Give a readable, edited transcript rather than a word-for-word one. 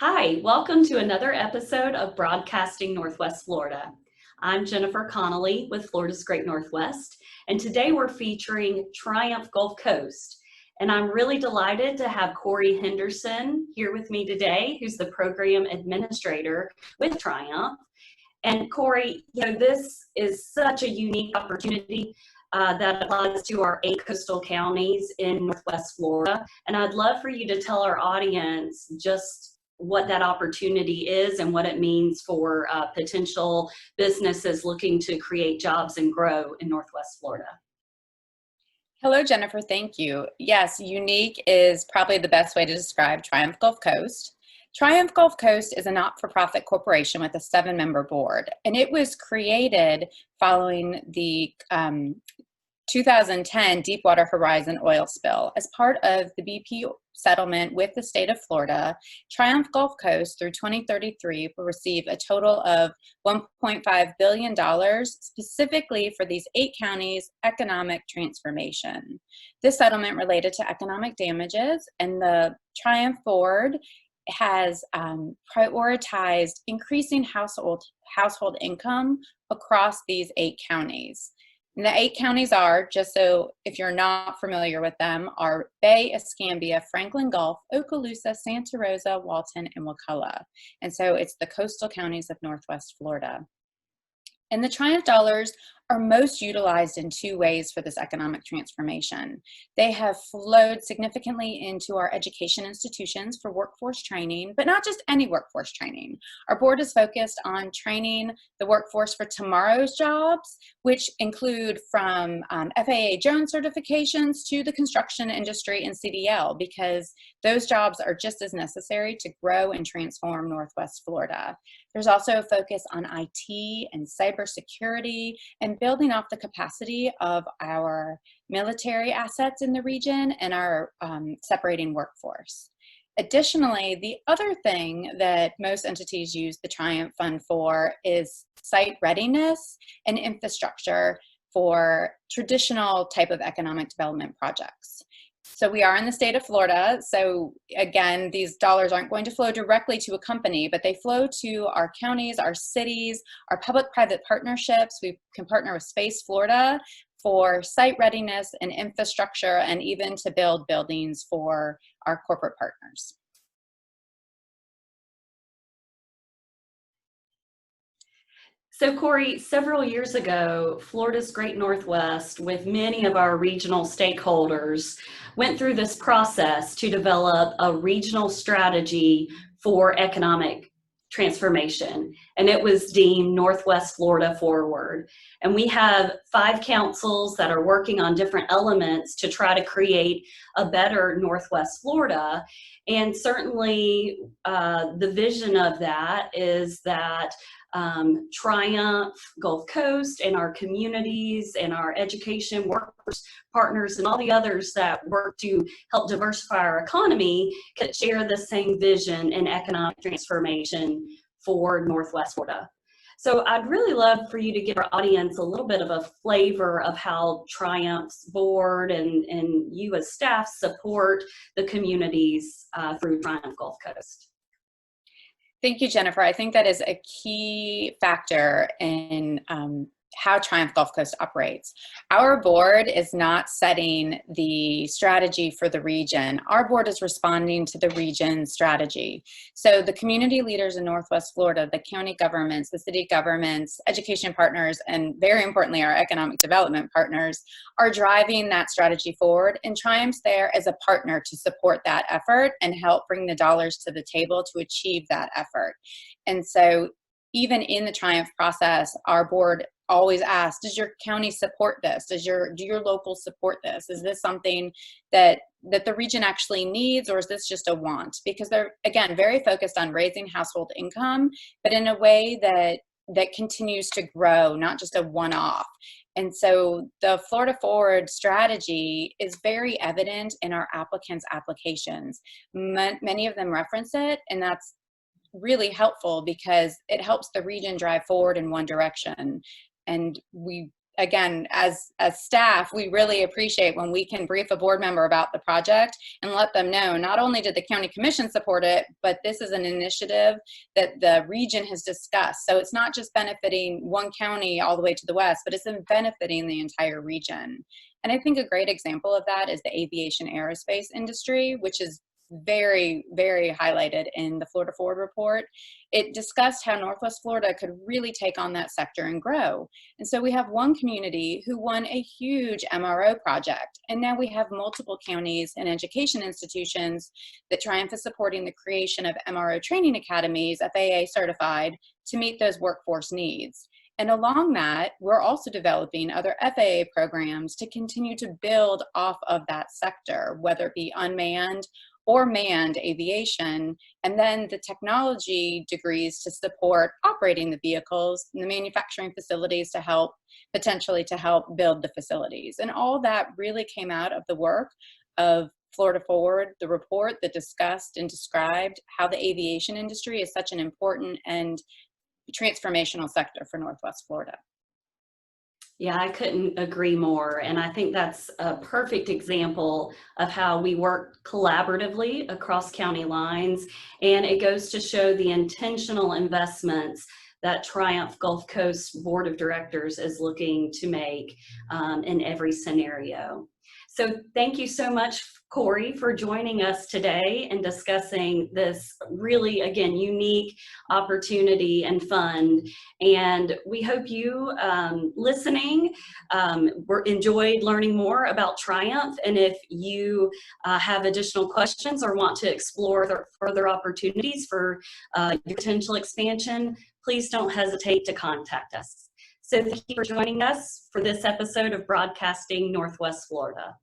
Hi, welcome to another episode of Broadcasting Northwest Florida. I'm Jennifer Connolly with Florida's Great Northwest, and today we're featuring Triumph Gulf Coast. And I'm really delighted to have Corey Henderson here with me today, who's the program administrator with Triumph. And Corey, this is such a unique opportunity that applies to our 8 coastal counties in Northwest Florida. And I'd love for you to tell our audience just what that opportunity is and what it means for potential businesses looking to create jobs and grow in Northwest Florida. Hello, Jennifer. Thank you. Yes, unique is probably the best way to describe Triumph Gulf Coast. Triumph Gulf Coast is a not-for-profit corporation with a 7-member board, and it was created following the 2010 Deepwater Horizon oil spill. As part of the BP settlement with the state of Florida, Triumph Gulf Coast through 2033 will receive a total of $1.5 billion specifically for these 8 counties' economic transformation. This settlement related to economic damages, and the Triumph board has prioritized increasing household income across these 8 counties. And the 8 counties are, just so if you're not familiar with them, are Bay, Escambia, Franklin Gulf, Okaloosa, Santa Rosa, Walton, and Wakulla. And so it's the coastal counties of Northwest Florida. And the Triumph dollars are most utilized in 2 ways for this economic transformation. They have flowed significantly into our education institutions for workforce training, but not just any workforce training. Our board is focused on training the workforce for tomorrow's jobs, which include from FAA Jones certifications to the construction industry and CDL, because those jobs are just as necessary to grow and transform Northwest Florida. There's also a focus on IT and cybersecurity and building off the capacity of our military assets in the region and our separating workforce. Additionally, the other thing that most entities use the Triumph Fund for is site readiness and infrastructure for traditional type of economic development projects. So we are in the state of Florida. So again, these dollars aren't going to flow directly to a company, but they flow to our counties, our cities, our public-private partnerships. We can partner with Space Florida for site readiness and infrastructure, and even to build buildings for our corporate partners. So Corey, several years ago, Florida's Great Northwest, with many of our regional stakeholders, went through this process to develop a regional strategy for economic transformation, and it was deemed Northwest Florida Forward. And we have 5 councils that are working on different elements to try to create a better Northwest Florida. And certainly the vision of that is that Triumph Gulf Coast and our communities and our education workforce partners and all the others that work to help diversify our economy could share the same vision and economic transformation for Northwest Florida. So I'd really love for you to give our audience a little bit of a flavor of how Triumph's board and you as staff support the communities through Triumph Gulf Coast. Thank you, Jennifer. I think that is a key factor in how Triumph Gulf Coast operates. Our board is not setting the strategy for the region. Our board is responding to the region's strategy. So the community leaders in Northwest Florida, the county governments, the city governments, education partners, and very importantly, our economic development partners are driving that strategy forward, and Triumph's there as a partner to support that effort and help bring the dollars to the table to achieve that effort. And so even in the Triumph process, our board always asks, does your county support this? Do your locals support this? Is this something that the region actually needs, or is this just a want? Because they're, again, very focused on raising household income, but in a way that continues to grow, not just a one-off. And so the Florida Forward strategy is very evident in our applicants' applications. Many of them reference it, and that's really helpful because it helps the region drive forward in one direction. And we again, as staff, we really appreciate when we can brief a board member about the project and let them know not only did the county commission support it, but this is an initiative that the region has discussed. So it's not just benefiting one county all the way to the west, but it's benefiting the entire region. And I think a great example of that is the aviation aerospace industry, which is very, very highlighted in the Florida Forward report. It discussed how Northwest Florida could really take on that sector and grow. And so we have one community who won a huge MRO project. And now we have multiple counties and education institutions that Triumph is supporting the creation of MRO training academies, FAA certified, to meet those workforce needs. And along that, we're also developing other FAA programs to continue to build off of that sector, whether it be unmanned or manned aviation, and then the technology degrees to support operating the vehicles and the manufacturing facilities to help, potentially to help build the facilities. And all that really came out of the work of Florida Forward, the report that discussed and described how the aviation industry is such an important and transformational sector for Northwest Florida. Yeah, I couldn't agree more. And I think that's a perfect example of how we work collaboratively across county lines. And it goes to show the intentional investments that Triumph Gulf Coast Board of Directors is looking to make in every scenario. So thank you so much, Corey, for joining us today and discussing this really, again, unique opportunity and fund. And we hope you listening enjoyed learning more about Triumph. And if you have additional questions or want to explore further opportunities for your potential expansion, please don't hesitate to contact us. So thank you for joining us for this episode of Broadcasting Northwest Florida.